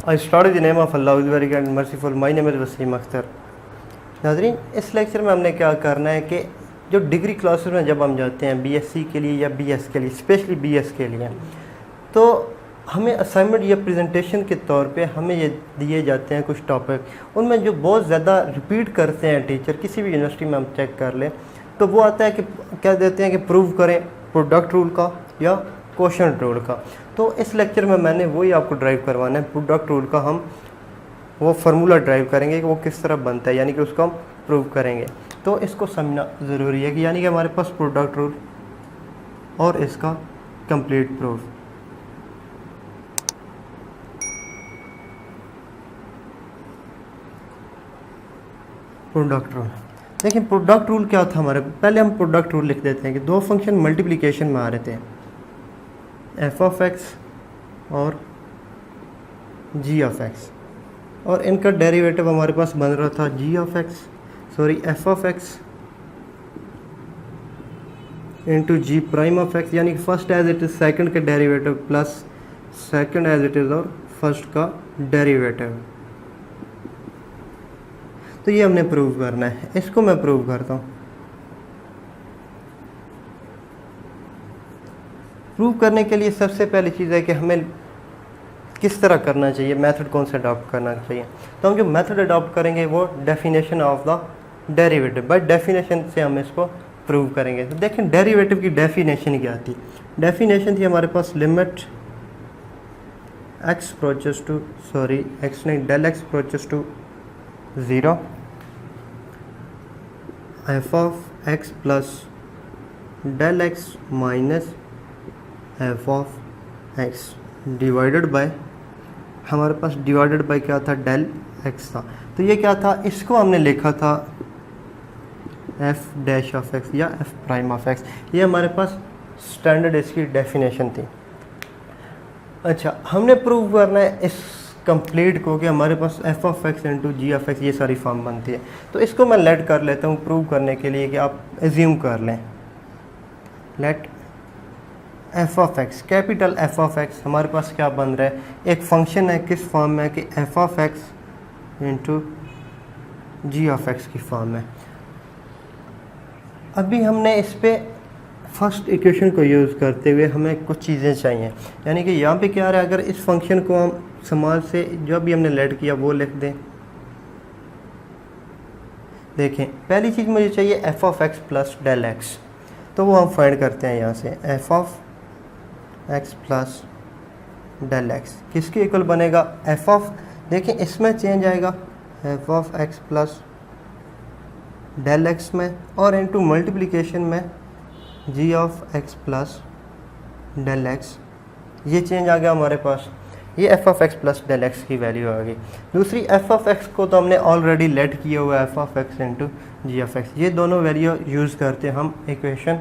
I start the name of Allah very and merciful. My name is Waseem Akhtar. नाज़रीन, इस lecture में हमने क्या करना है कि जो डिग्री क्लासेस में जब हम जाते हैं बीएससी के लिए या बीएस के लिए, स्पेशली बीएस के लिए, तो हमें असाइनमेंट या प्रेजेंटेशन के तौर पे हमें ये दिए जाते हैं कुछ टॉपिक, उनमें जो बहुत ज़्यादा रिपीट करते हैं टीचर, किसी भी यूनिवर्सिटी में हम चेक कर लें तो वो आता है कि क्या देते हैं कि प्रूव करें प्रोडक्ट रूल का या क्वोशंट रूल का। तो इस लेक्चर में मैंने वही आपको ड्राइव करवाना है। प्रोडक्ट रूल का हम वो फार्मूला ड्राइव करेंगे कि वो किस तरह बनता है, यानी कि उसको हम प्रूव करेंगे। तो इसको समझना ज़रूरी है कि यानी कि हमारे पास प्रोडक्ट रूल और इसका कंप्लीट प्रूफ। प्रोडक्ट रूल देखिए, प्रोडक्ट रूल क्या था हमारे, पहले हम प्रोडक्ट रूल लिख देते हैं कि दो फंक्शन मल्टीप्लिकेशन में आ रहे थे, एफ ऑफ एक्स और जी ऑफ एक्स, और इनका डेरिवेटिव हमारे पास बन रहा था g of x, sorry f of x into g prime of x, यानी कि first as it is second का derivative plus second as it is और फर्स्ट का डेरिवेटिव। तो ये हमने प्रूव करना है। इसको मैं प्रूव करता हूँ। प्रूव करने के लिए सबसे पहली चीज़ है कि हमें किस तरह करना चाहिए, मेथड कौन सा अडॉप्ट करना चाहिए। तो हम जो मेथड अडॉप्ट करेंगे वो definition of the derivative, by definition से हम इसको प्रूव करेंगे। तो देखें डेरिवेटिव की डेफिनेशन क्या थी। डेफिनेशन थी हमारे पास limit x approaches to, sorry x नहीं, del x approaches to 0, f of x plus del x minus f of x divided by, हमारे पास डिवाइडेड बाय क्या था, डेल एक्स था। तो ये क्या था, इसको हमने लिखा था एफ डैश ऑफ एक्स या एफ प्राइम ऑफ एक्स। ये हमारे पास स्टैंडर्ड इसकी डेफिनेशन थी। अच्छा, हमने प्रूव करना है इस कंप्लीट को कि हमारे पास f of x into g of x ये सारी फॉर्म बनती है। तो इसको मैं लेट कर लेता हूँ प्रूव करने के लिए कि आप एज्यूम कर लें, let f of x, capital f of x हमारे पास क्या बन रहा है, एक फंक्शन है किस फॉर्म में कि f of x into g of x की फॉर्म में। अभी हमने इस पे फर्स्ट इक्वेशन को यूज़ करते हुए हमें कुछ चीज़ें चाहिए, यानी कि यहाँ पे क्या आ रहा है, अगर इस फंक्शन को हम समाज से जो भी हमने लेट किया वो लिख दें। देखें, पहली चीज़ मुझे चाहिए f of x plus del x, तो वो हम फाइंड करते हैं यहाँ से। F of x plus del x किसके इक्वल बनेगा, एफ ऑफ, देखिए इसमें चेंज आएगा f of x plus del x में, और इनटू मल्टीप्लिकेशन में g of x plus del x, ये चेंज आ गया हमारे पास। ये f of x plus del x की वैल्यू आ गई। दूसरी एफ ऑफ एक्स को तो हमने ऑलरेडी लेट किया हुआ है f of x into g of x. ये दोनों वैल्यू यूज़ करते हैं हम इक्वेशन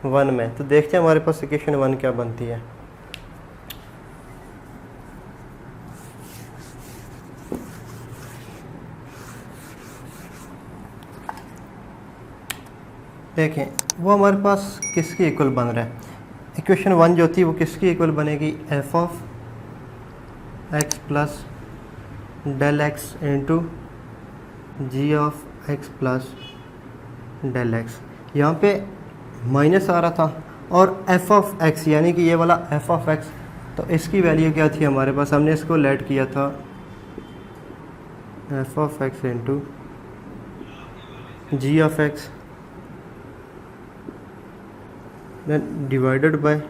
1 में। तो देखते हैं हमारे पास इक्वेशन 1 क्या बनती है। देखें वो हमारे पास किसकी इक्वल बन रहा है, इक्वेशन 1 जो थी वो किसकी इक्वल बनेगी, f of x plus del x into g of x plus del x. यहाँ पे माइनस आ रहा था, और एफ ऑफ एक्स यानी कि ये वाला एफ ऑफ एक्स, तो इसकी वैल्यू क्या थी हमारे पास, हमने इसको लेट किया था f of x into g of x then divided by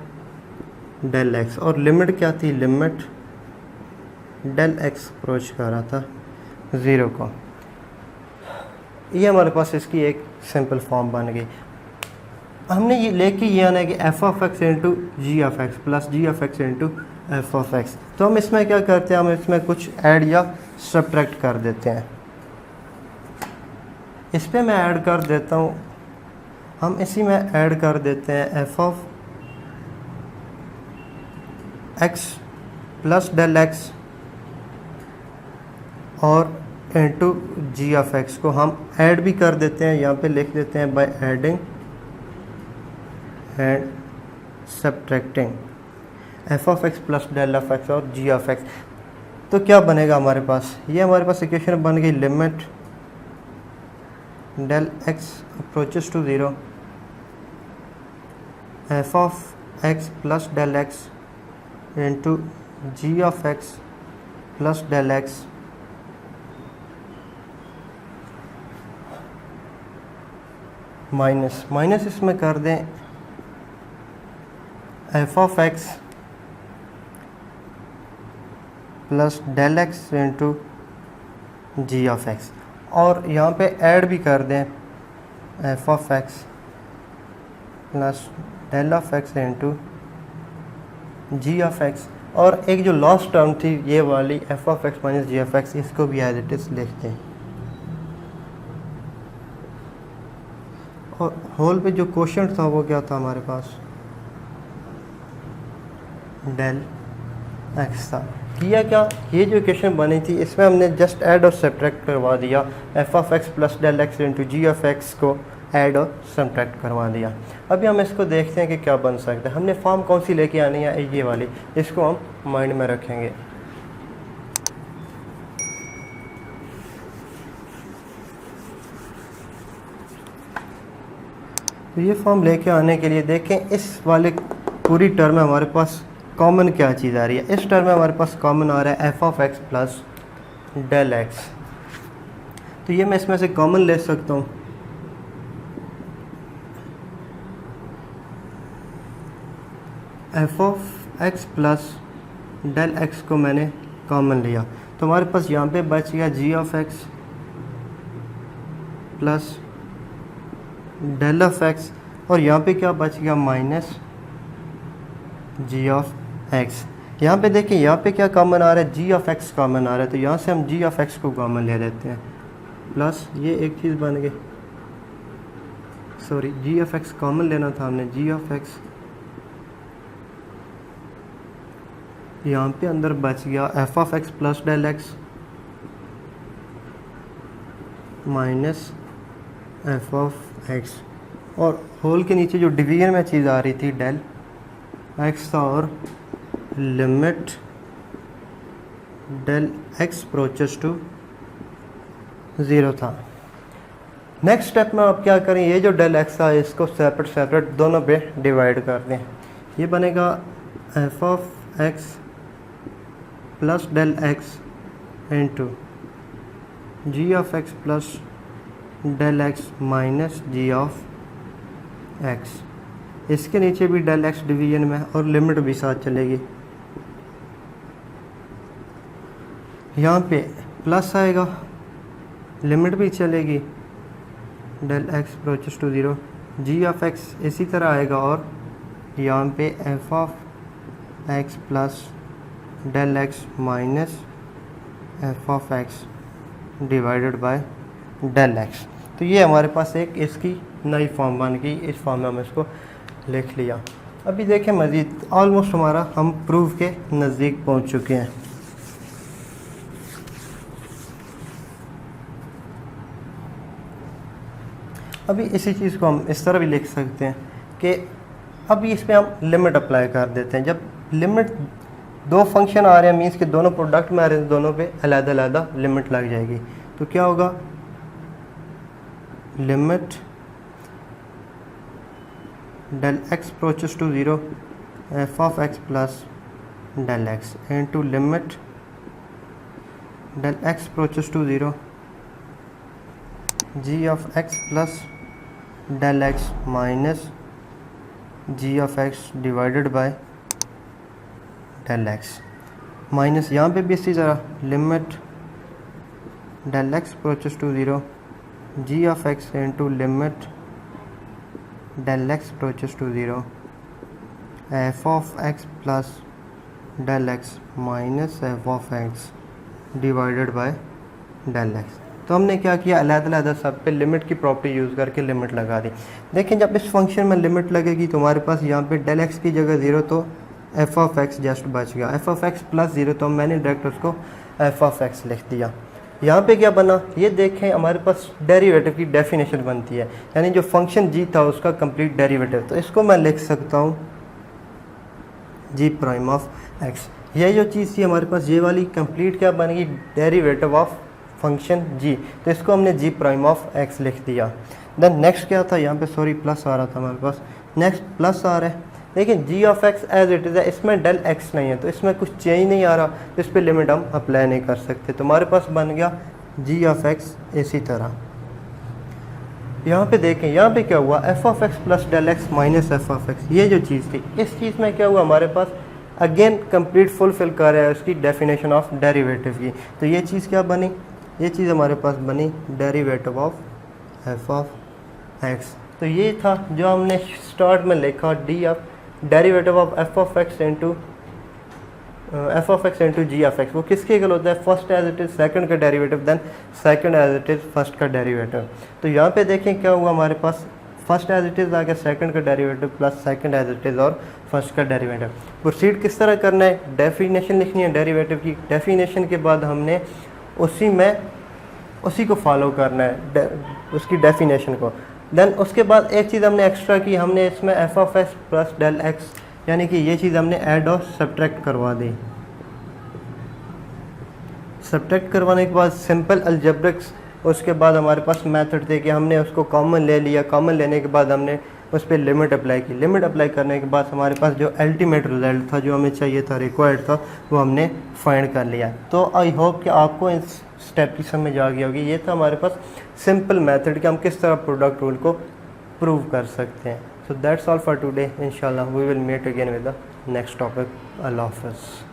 del x, और लिमिट क्या थी, लिमिट डेल एक्स अप्रोच कर रहा था 0 को। ये हमारे पास इसकी एक सिंपल फॉर्म बन गई। हमने ये लेके ये आना है कि f of x into g of x plus g of x into f of x. तो हम इसमें क्या करते हैं, हम इसमें कुछ ऐड या सब्ट्रैक्ट कर देते हैं। इस पर मैं ऐड कर देता हूँ, हम इसी में ऐड कर देते हैं f of x plus del x और इंटू जी ऑफ एक्स को हम ऐड भी कर देते हैं, यहाँ पे लिख देते हैं by adding and subtracting f of x plus del of x और जी ऑफ एक्स। तो क्या बनेगा हमारे पास, ये हमारे पास इक्वेशन बन गई limit del x approaches to zero f of x plus del x into g of x plus del x minus minus इसमें कर दें f of x plus del x into g of x, और यहाँ पे add भी कर दें f of x plus del of x into g of x, और एक जो लास्ट टर्म थी ये वाली f of x minus g of x, इसको भी एज इट इज़ लिखते हैं। और होल पे जो क्वेश्चन था वो क्या था हमारे पास, डेल एक्स था। किया क्या, ये जो इक्वेशन बनी थी इसमें हमने जस्ट ऐड और सब्ट्रैक्ट करवा दिया, f of x plus del x into g of x को ऐड और सब्ट्रैक्ट करवा दिया। अभी हम इसको देखते हैं कि क्या बन सकता है। हमने फॉर्म कौन सी लेके आनी है, ये वाली, इसको हम माइंड में रखेंगे। तो ये फॉर्म लेके आने के लिए देखें इस वाले पूरी टर्म में हमारे पास कॉमन क्या चीज़ आ रही है। इस टर्म में हमारे पास कॉमन आ रहा है f of x plus del x, तो ये मैं इसमें से कॉमन ले सकता हूँ। F of x plus del x को मैंने कॉमन लिया, तो हमारे पास यहाँ पे बच गया g of x plus del of x, और यहाँ पे क्या बच गया माइनस जी ऑफ एक्स। यहाँ पे देखिए यहाँ पे क्या कॉमन आ रहा है, जी ऑफ एक्स कॉमन आ रहा है, तो यहाँ से हम जी ऑफ एक्स को कॉमन ले लेते हैं, प्लस ये एक चीज़ बन गई, sorry g of x common लेना था हमने, जी ऑफ एक्स यहाँ पे अंदर बच गया f of x plus del x minus f of x, और होल के नीचे जो डिवीजन में चीज़ आ रही थी डेल एक्स था, और limit del x approaches to zero था। नेक्स्ट स्टेप में आप क्या करें, ये जो डेल एक्स था इसको सेपरेट दोनों पे डिवाइड कर दें। ये बनेगा f of x plus del x into g of x plus del x minus g of x. इसके नीचे भी डेल एक्स डिवीजन में, और लिमिट भी साथ चलेगी। यहाँ पे प्लस आएगा, लिमिट भी चलेगी, del x approaches to zero, g of x इसी तरह आएगा, और यहाँ पे f of x plus del x minus f of x divided by del x. तो ये हमारे पास एक इसकी नई फॉर्म बन गई, इस फॉर्म में हम इसको लिख लिया। अभी देखें मज़ीद ऑलमोस्ट हमारा हम प्रूफ के नज़दीक पहुंच चुके हैं। अभी इसी चीज़ को हम इस तरह भी लिख सकते हैं कि अभी इस पर हम लिमिट अप्लाई कर देते हैं। जब लिमिट दो फंक्शन आ रहे हैं मीन्स कि दोनों प्रोडक्ट में आ रहे हैं, दोनों पे अलग-अलग लिमिट लग जाएगी। तो क्या होगा, limit del x approaches to zero f of x plus del x into limit del x approaches to zero g of x plus del x minus g of x divided by del x, minus यहाँ पे भी इसी तरह limit del x approaches to zero g of x into limit del x approaches to zero f of x plus del x minus f of x divided by del x. तो हमने क्या किया, अलग-अलग सब पे लिमिट की property use करके limit लगा दी। देखें जब इस फंक्शन में लिमिट लगेगी तो हमारे पास यहाँ पे डेल एक्स की जगह ज़ीरो, तो एफ ऑफ एक्स जस्ट बच गया, f of x plus zero, तो मैंने डायरेक्ट उसको एफ ऑफ एक्स लिख दिया। यहाँ पे क्या बना, ये देखें हमारे पास डेरिवेटिव की डेफिनेशन बनती है, यानी जो फंक्शन जी था उसका कंप्लीट डेरिवेटिव। तो इसको मैं लिख सकता हूँ जी प्राइम ऑफ एक्स, ये जो चीज़ थी हमारे पास, ये वाली कंप्लीट क्या बन गई, डेरिवेटिव ऑफ फंक्शन g, तो इसको हमने g प्राइम ऑफ x लिख दिया। देन नेक्स्ट क्या था, यहाँ पे सॉरी प्लस आ रहा था हमारे पास, नेक्स्ट प्लस आ रहा है, लेकिन g of x as it is है, इसमें डेल x नहीं है तो इसमें कुछ चेंज नहीं आ रहा, तो इस पर लिमिट हम अप्लाई नहीं कर सकते, तो हमारे पास बन गया g ऑफ x इसी तरह। यहाँ पे देखें, यहाँ पे क्या हुआ, f of x plus del x minus f of x, ये जो चीज़ थी, इस चीज़ में क्या हुआ हमारे पास, अगेन कंप्लीट फुलफिल कर रहा है उसकी डेफिनेशन ऑफ डेरिवेटिव की, तो ये चीज़ क्या बनी, ये चीज़ हमारे पास बनी derivative of f of x. तो ये था जो हमने स्टार्ट में लिखा, d of derivative of f of x into g of x, वो किसके इक्वल होता है, first as it is second का derivative, then second as it is first का डेरिवेटिव। तो यहाँ पे देखें क्या हुआ हमारे पास, फर्स्ट एज इट इज़ आ गया सेकंड का derivative plus second as it is और फर्स्ट का डेरिवेटिव। प्रोसीड किस तरह करना है, डेफिनेशन लिखनी है डेरिवेटिव की, डेफिनेशन के बाद हमने उसी को फॉलो करना है, उसकी डेफिनेशन को। देन उसके बाद एक चीज़ हमने एक्स्ट्रा की, हमने इसमें f of x plus del x, यानी कि ये चीज़ हमने ऐड और सब्ट्रैक्ट करवा दी। सब्ट्रैक्ट करवाने के बाद सिंपल अलजेब्रिक्स, उसके बाद हमारे पास मेथड थे कि हमने उसको कॉमन ले लिया, कॉमन लेने के बाद हमने उस पर लिमिट अप्लाई की, लिमिट अप्लाई करने के बाद हमारे पास जो अल्टीमेट रिजल्ट था, जो हमें चाहिए था, रिक्वायर्ड था, वो हमने फाइंड कर लिया। तो आई होप कि आपको इस स्टेप की समझ आ गई होगी। ये था हमारे पास सिंपल मेथड कि हम किस तरह प्रोडक्ट रूल को प्रूव कर सकते हैं। So that's all for today, इंशाल्लाह we will meet again with the next topic. अल्लाह हाफ़िज़।